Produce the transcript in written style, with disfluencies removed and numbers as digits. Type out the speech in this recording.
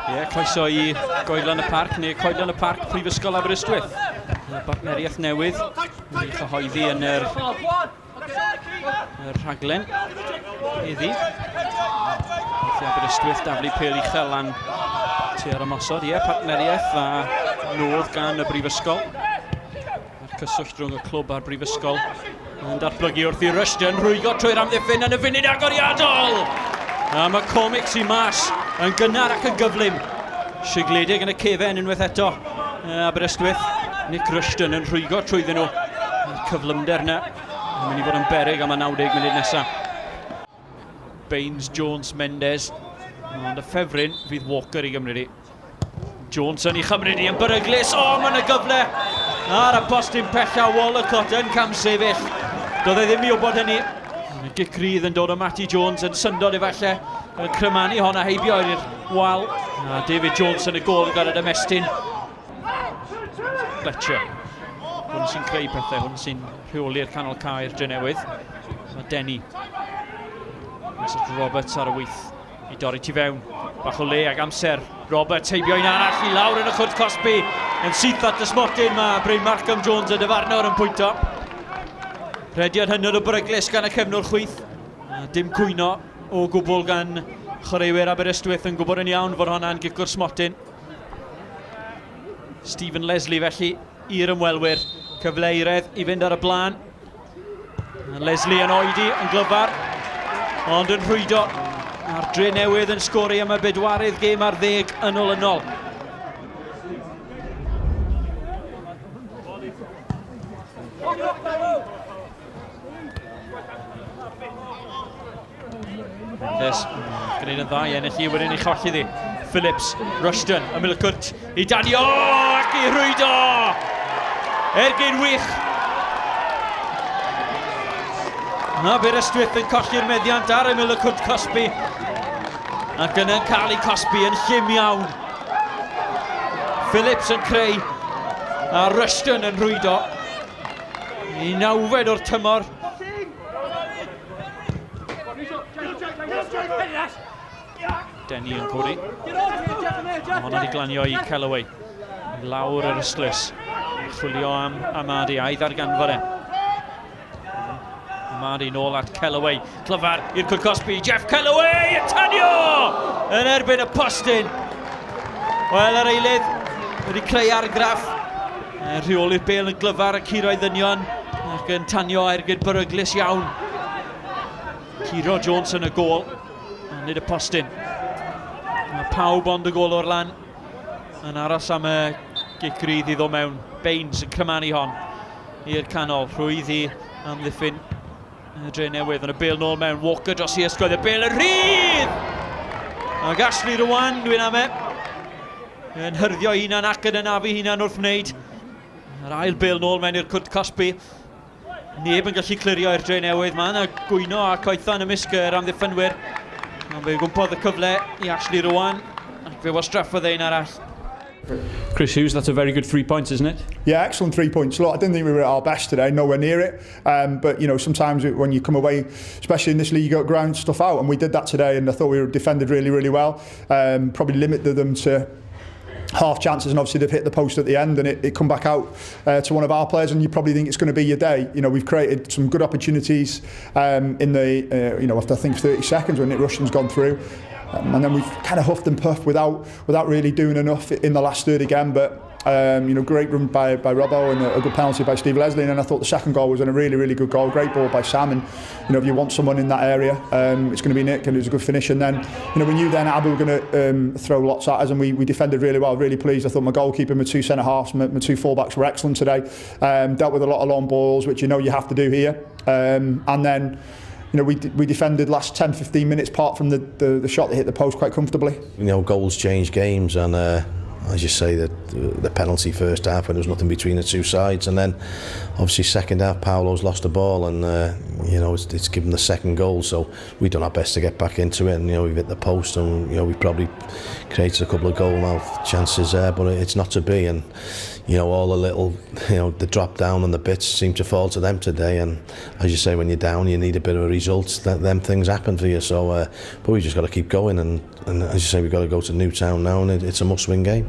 Ie, croeso I Goedlan y Parc, neu Coedlan y Parc, Prifysgol Aberystwyth. Bartneriaeth newydd, wedi chyhoeddi yn yr rhaglen heddi. Felly Aberystwyth daflu pêl uchel lan tua'r ymosod. Ie, partneriaeth a nodd gan y Brifysgol. A'r cyswllt rhwng y clwb a'r Brifysgol yn datblygu wrth I Rushton, rwygo trwy'r amddiffyn yn y funud agoriadol! A mae comics I mas yn gynnar ac yn gyflym. Sigledig yn y cefen unwaith eto. Aberystwyth, Nick Rushton yn rwygo trwyddyn nhw. Cyflymder yna. Yn mynd I fod yn beryg am y 90 munud nesaf. Baines, Jones, Mendes. Ond y ffefryn fydd Walker I gymryd I. Johnson I chymryd I yn beryglus. O, mae'n y gyfle. Ar y postyn pella Walcott yn cam sefyll. Doedd e ddim I wybod hynny. Gynghrair yn dod o Matty Jones yn syndod efallai. Yn crymanu hon a heibio i'r wal. A David Jones yn y gol gyda'r ymestyn. Fletcher. Hwn sy'n creu pethau, hwn sy'n rheoli'r canol caer Drenewydd. Mae Denny. Mesut Roberts ar y wyth I dorri tu fewn. Bach o le ag amser. Roberts heibio un arall I lawr yn y chwrt Cosby. Yn syth at ysmotyn mae Bryn Markham Jones y dyfarnwr yn pwynto. Rhediad hynod o beryglus gan y cefnwr chwyth. Dim cwyno o gwbl gan chwaraewyr Aberystwyth yn gwybod yn iawn fod hwnna'n gicwr smotyn. Stephen Leslie felly i'r ymwelwyr. Cyfleiredd I fynd ar y blaen. Leslie yn oedi yn glyfar. Ond yn rhwydo. A'r Drenewydd yn sgori am y bedwarydd gêm ar 10 yn olynol. Mendes, gwneud yn dda I ennill I wedyn I cholli ddi. Phillips, Rushton, y milcwrt I Danio ac I rhwydo! Ergyn wych! Aberystwyth yn colli'r meddiant ar y milcwrt Cosby. Ac yna'n cael I Cosby yn llym iawn. Phillips yn creu a Rushton yn rhwydo. I 9fed o'r tymor. Denny yn codi. Honna di glanio I Callaway. Lawr yr ysglys. Chwilio am Amadi a'i ddarganfod e. Amadi nôl at Callaway. Clyfar i'r Cwrt Cosby. Jeff Callaway yn tanio! Yn erbyn y postyn. Wel, yr eilydd wedi creu argraff. Rheoli'r bêl yn glyfar y curoedd ddynion. Ac yn tanio ergyd beryglus iawn. Ciro Jones yn y gol. Nid y postyn. Mae pawb ond y gol o'r lan. Yn aros am y Gynghrair I ddod mewn. Baines yn crymanu hon i'r canol. Rwydd I amddiffyn Drenewydd yn y bêl nôl mewn. Walker dros I ysgwyd y bêl yn rhydd! Ac Ashley rwan, dwi'n am e. Yn hyrddio hunan ac yn ynafu hunan wrth wneud. Yr ail bêl nôl mewn i'r Cwrt Cosby. Neb yn gallu clirio i'r Drenewydd. Mae yna gwyno a coethan ymysg yr amddiffynwyr. Ond fe gwmpodd y cyfle I Ashley rwan. Ac fe wastraffodd ein arall. Chris Hughes, that's a very good 3 points, isn't it? Yeah, excellent 3 points. Look, I didn't think we were at our best today, nowhere near it. But, you know, sometimes when you come away, especially in this league, you got to ground stuff out. And we did that today, and I thought we were defended really, really well. Probably limited them to half chances, and obviously they've hit the post at the end, and it come back out to one of our players, and you probably think it's going to be your day. You know, we've created some good opportunities in the, you know, after I think 30 seconds when Nick Rushton's gone through. And then we've kind of huffed and puffed without really doing enough in the last third again. But you know, great run by Robbo and a good penalty by Steve Leslie. And then I thought the second goal was a really, really good goal. Great ball by Sam. And you know, if you want someone in that area, it's going to be Nick, and it was a good finish. And then you know, we knew then Abu were going to throw lots at us, and we defended really well. Really pleased. I thought my goalkeeper, my two centre halves, my two full-backs were excellent today. Dealt with a lot of long balls, which you know you have to do here. And then. You know, we defended last 10-15 minutes apart from the shot that hit the post quite comfortably. You know, goals change games, and as you say, the penalty first half when there was nothing between the two sides, and then obviously second half Paolo's lost the ball, and it's given the second goal. So we've done our best to get back into it, and we've hit the post, and we probably created a couple of goal mouth chances there, but it's not to be. And all the little, the drop down and the bits seem to fall to them today. And as you say, when you're down, you need a bit of a result. Them things happen for you. So, but we just got to keep going. And as you say, we've got to go to Newtown now, and it's a must-win game.